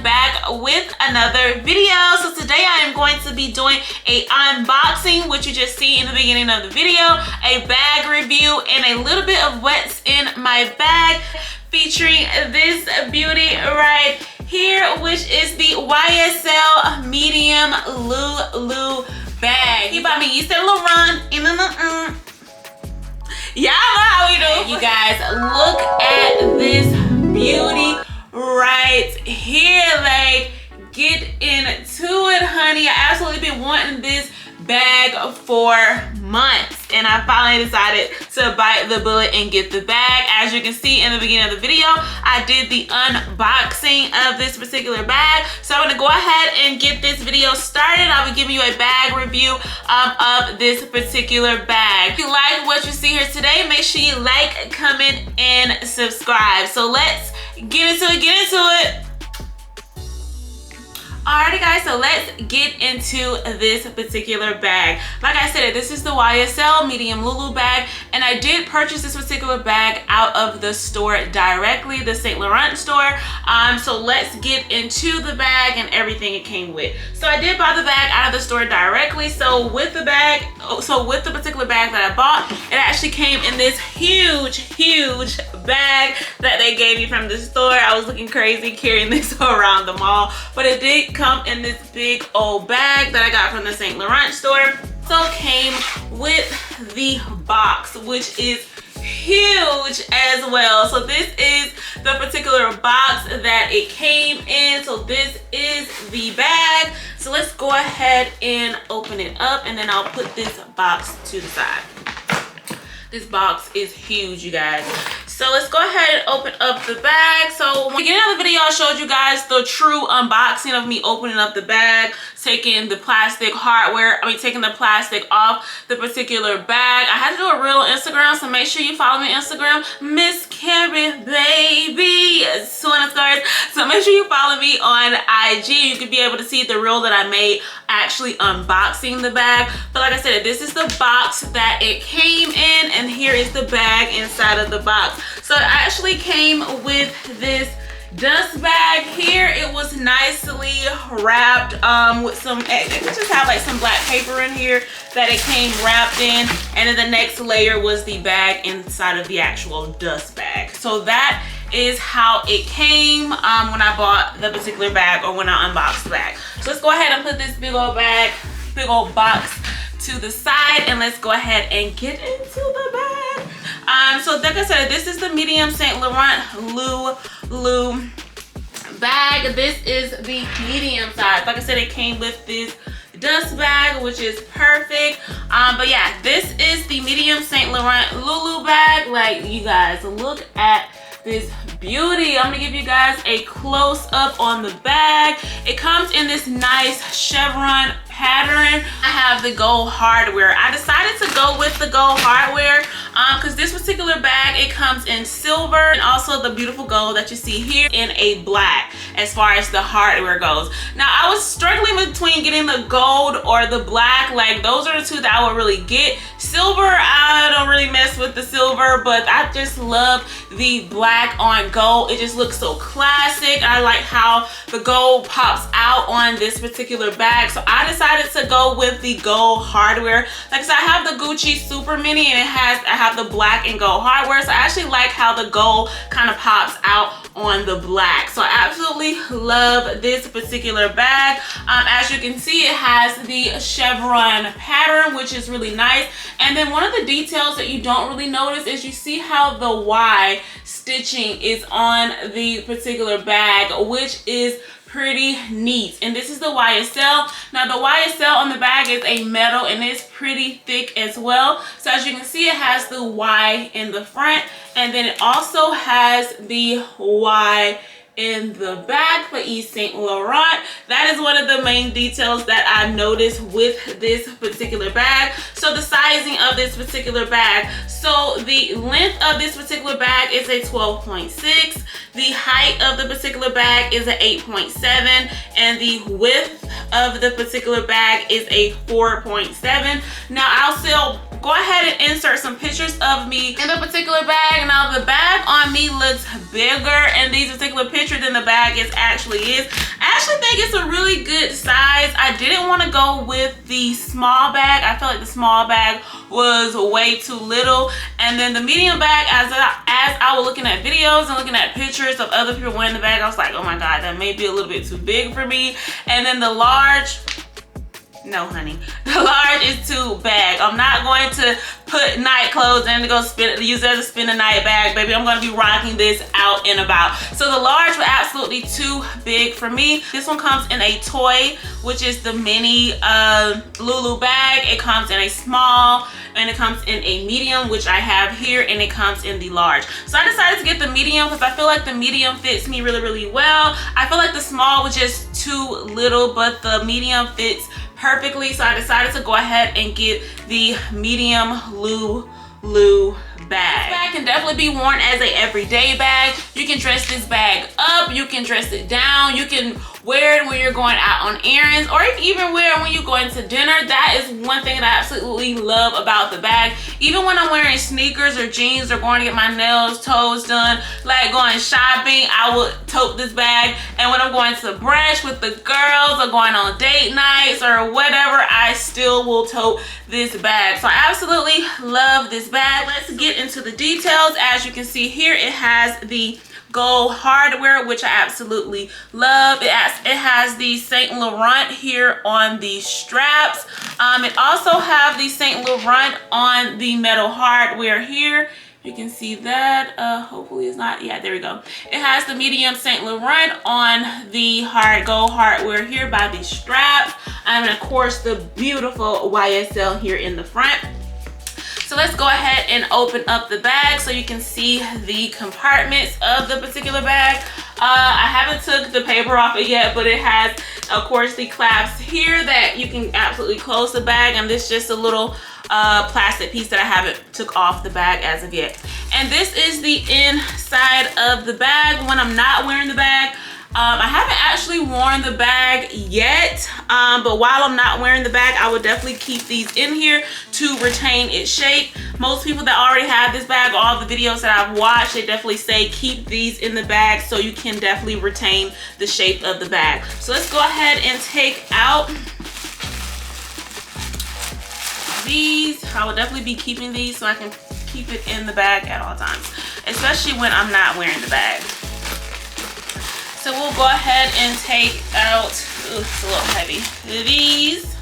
am back with another video. So today I am going to be doing a unboxing, which you just see in the beginning of the video, a bag review, and a little bit of what's in my bag, featuring this beauty right here, which is the YSL medium Loulou bag. He bought me Yves Saint Laurent. Y'all know how we do. You guys, look at this beauty right here. Like, get into it, honey. I absolutely been wanting this bag for months, and I finally decided to bite the bullet and get the bag. As you can see in the beginning of the video, I did the unboxing of this particular bag. So I'm gonna go ahead and get this video started. I'll be giving you a bag review of this particular bag. If you like what you see here today, make sure you like, comment, and subscribe. So let's get into it. Alrighty guys, so let's get into this particular bag. Like I said, this is the YSL medium Loulou bag, and I did purchase this particular bag out of the store directly, the Saint Laurent store. So let's get into the bag and everything it came with. So I did buy the bag out of the store directly. So with the particular bag that I bought, it actually came in this huge bag that they gave me from the store. I was looking crazy carrying this around the mall, but it did come in this big old bag that I got from the Saint Laurent store. So it came with the box, which is huge as well. So this is the particular box that it came in. So this is the bag. So let's go ahead and open it up, and then I'll put this box to the side. This box is huge, you guys. So let's go ahead and open up the bag. So at the beginning of the video, I showed you guys the true unboxing of me opening up the bag, taking the plastic off the particular bag. I had to do a reel on Instagram, so make sure you follow me on Instagram, Miss Carrie Baby. So make sure you follow me on IG. You can be able to see the reel that I made actually unboxing the bag. But like I said, this is the box that it came in, and here is the bag inside of the box. So it actually came with this dust bag here. It was nicely wrapped with some, it just had like some black paper in here that it came wrapped in, and then the next layer was the bag inside of the actual dust bag. So that is how it came when I bought the particular bag, or when I unboxed the bag. So let's go ahead and put this big old box to the side, and let's go ahead and get into the bag. So like I said, this is the medium Saint Laurent Loulou bag. This is the medium size. Like I said, it came with this dust bag, which is perfect. But yeah, this is the medium Saint Laurent Loulou bag. Like, you guys, look at this beauty. I'm gonna give you guys a close-up on the bag. It comes in this nice chevron pattern. I have the gold hardware. I decided to go with the gold hardware because this particular bag, it comes in silver, and also the beautiful gold that you see here in a black, as far as the hardware goes. Now, I was struggling between getting the gold or the black. Like, those are the two that I would really get. Silver, I don't really mess with the silver, but I just love the black on gold. It just looks so classic. I like how the gold pops out on this particular bag. So I decided to go with the gold hardware. Like I said, I have the Gucci Super Mini, and I have the black and gold hardware. So I actually like how the gold kind of pops out on the black. So I absolutely love this particular bag. As you can see, it has the chevron pattern, which is really nice. And then one of the details that you don't really notice is you see how the Y stitching is on the particular bag, which is pretty neat. And this is the YSL. Now, the YSL on the bag is a metal, and it's pretty thick as well. So as you can see, it has the Y in the front, and then it also has the Y in the back for Yves Saint Laurent. That is one of the main details that I noticed with this particular bag. So the sizing of this particular bag. So the length of this particular bag is a 12.6. The height of the particular bag is an 8.7, and the width of the particular bag is a 4.7. Now I'll still go ahead and insert some pictures of me in the particular bag. Now the bag on me looks bigger in these particular pictures than the bag actually is. I actually think it's a really good size. I didn't want to go with the small bag. I felt like the small bag was way too little. And then the medium bag, as I was looking at videos and looking at pictures of other people wearing the bag, I was like, oh my God, that may be a little bit too big for me. And then the large, no honey, the large is too big. I'm not going to put night clothes in to go use it as a spend the night bag, baby. I'm gonna be rocking this out and about. So the large was absolutely too big for me. This one comes in a toy, which is the mini Loulou bag. It comes in a small, and it comes in a medium, which I have here, and it comes in the large. So I decided to get the medium because I feel like the medium fits me really, really well. I feel like the small was just too little, but the medium fits perfectly. So I decided to go ahead and get the medium Loulou bag. This bag can definitely be worn as a everyday bag. You can dress this bag up, you can dress it down, you can wear it when you're going out on errands, or you can even wear it when you're going to dinner. That is one thing that I absolutely love about the bag. Even when I'm wearing sneakers or jeans or going to get my nails, toes done, like going shopping, I will tote this bag. And when I'm going to brunch with the girls or going on date nights or whatever, I still will tote this bag. So I absolutely love this bag. Let's get into the details. As you can see here, it has the gold hardware, which I absolutely love. It has the Saint Laurent here on the straps. It also have the Saint Laurent on the metal hardware here. You can see that. Hopefully it's not. Yeah, there we go. It has the medium Saint Laurent on the gold hardware here by the straps. And of course the beautiful YSL here in the front. So let's go ahead and open up the bag so you can see the compartments of the particular bag. I haven't took the paper off it yet, but it has, of course, the clasps here that you can absolutely close the bag. And this is just a little plastic piece that I haven't took off the bag as of yet. And this is the inside of the bag when I'm not wearing the bag. I haven't actually worn the bag yet, but while I'm not wearing the bag, I would definitely keep these in here to retain its shape. Most people that already have this bag, all the videos that I've watched, they definitely say keep these in the bag so you can definitely retain the shape of the bag. So let's go ahead and take out these. I will definitely be keeping these so I can keep it in the bag at all times, especially when I'm not wearing the bag. So we'll go ahead and take out, ooh, it's a little heavy, these.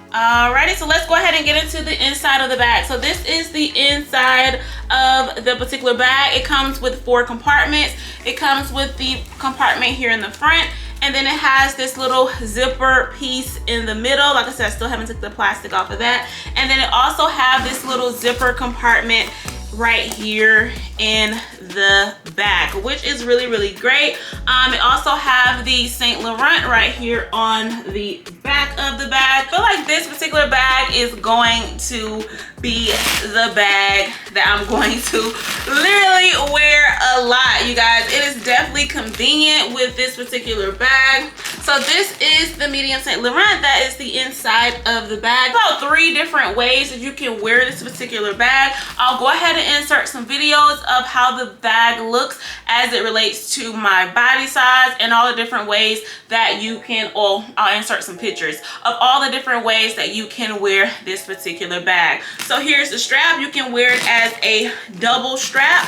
Alrighty, so let's go ahead and get into the inside of the bag. So this is the inside of the particular bag. It comes with 4 compartments. It comes with the compartment here in the front, and then it has this little zipper piece in the middle. Like I said, I still haven't took the plastic off of that. And then it also have this little zipper compartment right here in the back, which is really, really great. It also have the Saint Laurent right here on the back of the bag. I feel like this particular bag is going to be the bag that I'm going to literally wear a lot, you guys. It is definitely convenient with this particular bag. So this is the medium Saint Laurent. That is the inside of the bag. About 3 different ways that you can wear this particular bag. I'll go ahead and insert some videos of how the bag looks as it relates to my body size and all the different ways that you can, I'll insert some pictures of all the different ways that you can wear this particular bag. So here's the strap. You can wear it as a double strap.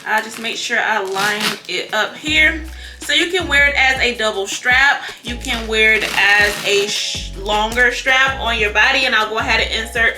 I'll just make sure I line it up here. So you can wear it as a double strap. You can wear it as a longer strap on your body, and I'll go ahead and insert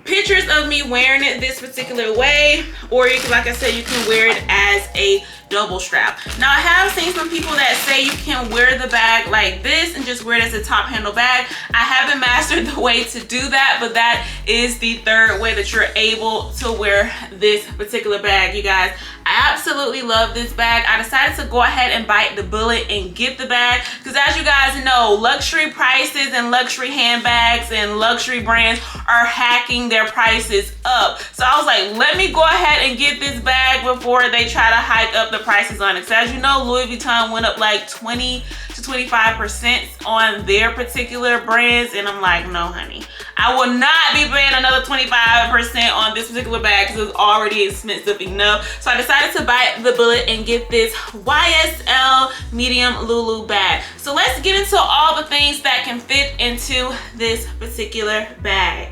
pictures of me wearing it this particular way, or you can, like I said, you can wear it as a double strap. Now I have seen some people that say you can wear the bag like this and just wear it as a top handle bag. I haven't mastered the way to do that, but that is the 3rd way that you're able to wear this particular bag, you guys. I absolutely love this bag. I decided to go ahead and bite the bullet and get the bag because, as you guys know, luxury prices and luxury handbags and luxury brands are hacking their prices up. So I was like, let me go ahead and get this bag before they try to hike up the prices on it. So as you know, Louis Vuitton went up like 20 to 25% on their particular brands, and I'm like, no honey, I will not be paying another 25% on this particular bag because it's already expensive enough. So I decided to bite the bullet and get this YSL medium Loulou bag. So let's get into all the things that can fit into this particular bag.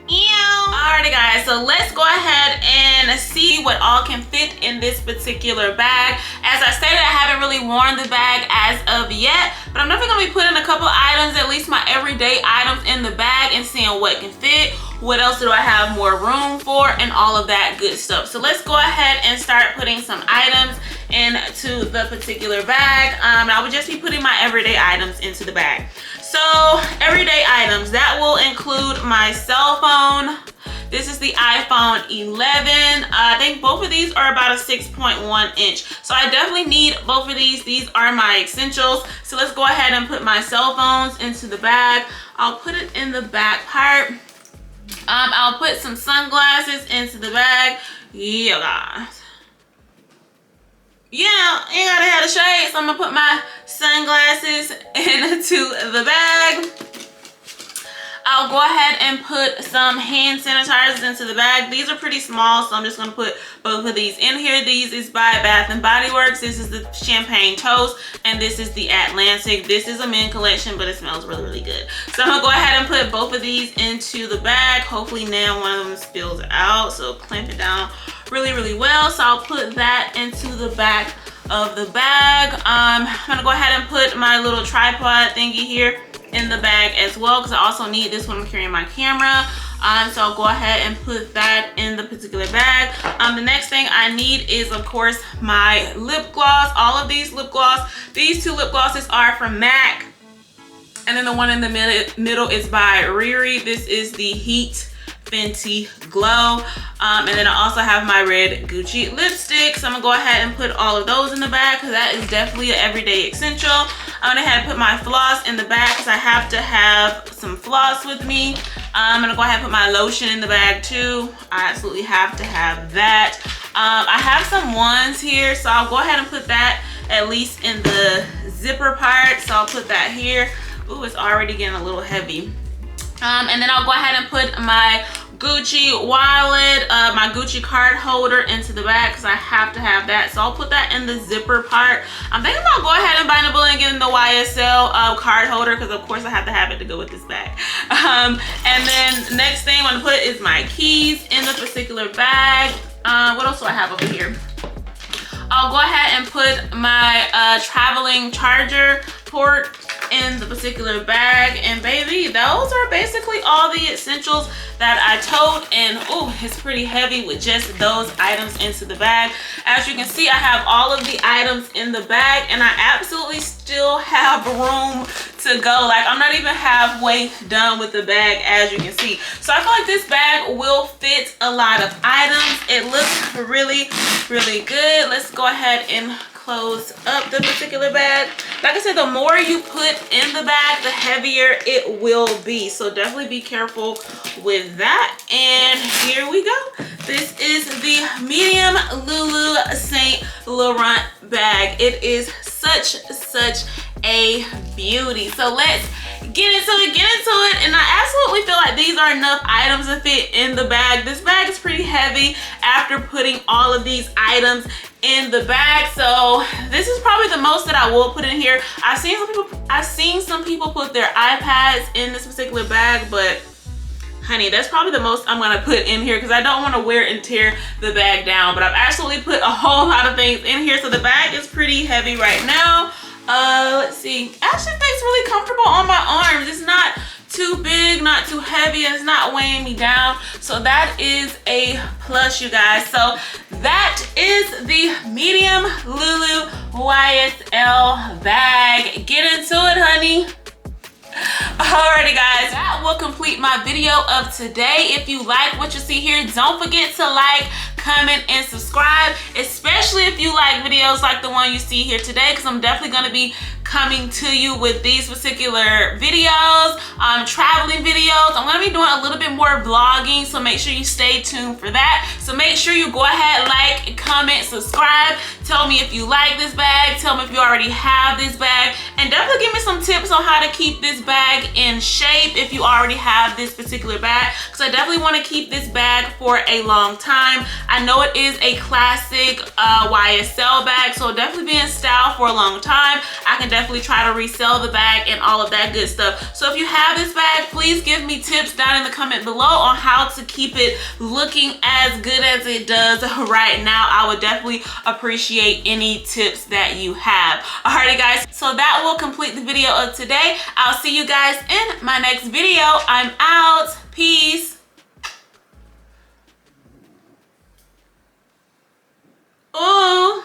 Alrighty guys, so let's go ahead and see what all can fit in this particular bag. As I stated, I haven't really worn the bag as of yet, but I'm definitely gonna be putting a couple items, at least my everyday items, in the bag and seeing what can fit, what else do I have more room for, and all of that good stuff. So let's go ahead and start putting some items into the particular bag. I would just be putting my everyday items into the bag. So everyday items, that will include my cell phone. This is the iPhone 11. I think both of these are about a 6.1 inch. So I definitely need both of these. These are my essentials. So let's go ahead and put my cell phones into the bag. I'll put it in the back part. I'll put some sunglasses into the bag. Yeah, guys. Yeah, you gotta have the shade, so I'm gonna put my sunglasses into the bag. I'll go ahead and put some hand sanitizers into the bag. These are pretty small, so I'm just gonna put both of these in here. These is by Bath and Body Works. This is the Champagne Toast, and this is the Atlantic. This is a men collection, but it smells really, really good. So I'm gonna go ahead and put both of these into the bag. Hopefully now one of them spills out, so clamp it down really, really well. So I'll put that into the back of the bag. I'm gonna go ahead and put my little tripod thingy here in the bag as well, because I also need this when I'm carrying my camera. So I'll go ahead and put that in the particular bag. The next thing I need is, of course, my lip gloss. All of these lip gloss, these two lip glosses are from MAC, and then the one in the middle is by Riri. This is the Heat Fenty Glow. And then I also have my red Gucci lipstick. So I'm gonna go ahead and put all of those in the bag because that is definitely an everyday essential. I'm gonna have to put my floss in the bag because I have to have some floss with me. I'm gonna go ahead and put my lotion in the bag too. I absolutely have to have that. I have some wands here, so I'll go ahead and put that at least in the zipper part. So I'll put that here. Ooh, it's already getting a little heavy. And then I'll go ahead and put my Gucci wallet, my Gucci card holder into the bag because I have to have that. So I'll put that in the zipper part. I'm thinking I'll go ahead and bite the bullet and get in the YSL card holder because of course I have to have it to go with this bag. And then next thing I'm gonna put is my keys in the particular bag. What else do I have over here? I'll go ahead and put my traveling charger port in the particular bag, and baby, those are basically all the essentials that I told. And oh, it's pretty heavy with just those items into the bag. As you can see, I have all of the items in the bag, and I absolutely still have room to go. Like, I'm not even halfway done with the bag, as you can see. So I feel like this bag will fit a lot of items. It looks really, really good. Let's go ahead and close up the particular bag. Like I said, the more you put in the bag, the heavier it will be. So definitely be careful with that. And here we go. This is the medium Loulou Saint Laurent bag. It is such a beauty. So let's get into it. And I absolutely feel like these are enough items to fit in the bag. This bag is pretty heavy after putting all of these items in the bag. So this is probably the most that I will put in here. I've seen some people put their iPads in this particular bag, but honey, that's probably the most I'm gonna put in here because I don't want to wear and tear the bag down. But I've actually put a whole lot of things in here, so the bag is pretty heavy right now. Let's see. Actually feels really comfortable on my arms. It's not too big, not too heavy, and it's not weighing me down. So that is a plus, you guys. So that is the medium Loulou YSL bag. Get into it, honey. Alrighty guys, that will complete my video of today. If you like what you see here, don't forget to like, comment, and subscribe, especially if you like videos like the one you see here today, because I'm definitely going to be coming to you with these particular videos, traveling videos. I'm going to be doing a little bit more vlogging, so make sure you stay tuned for that. So make sure you go ahead, like, comment, subscribe. Tell me if you like this bag. Tell me if you already have this bag. And definitely give me some tips on how to keep this bag in shape if you already have this particular bag, because I definitely want to keep this bag for a long time. I know it is a classic YSL bag, so it'll definitely be in style for a long time. I can definitely try to resell the bag and all of that good stuff. So if you have this bag, please give me tips down in the comment below on how to keep it looking as good as it does right now. I would definitely appreciate any tips that you have. Alrighty guys, so that will complete the video of today. I'll see you guys in my next video. I'm out. Peace. Ooh.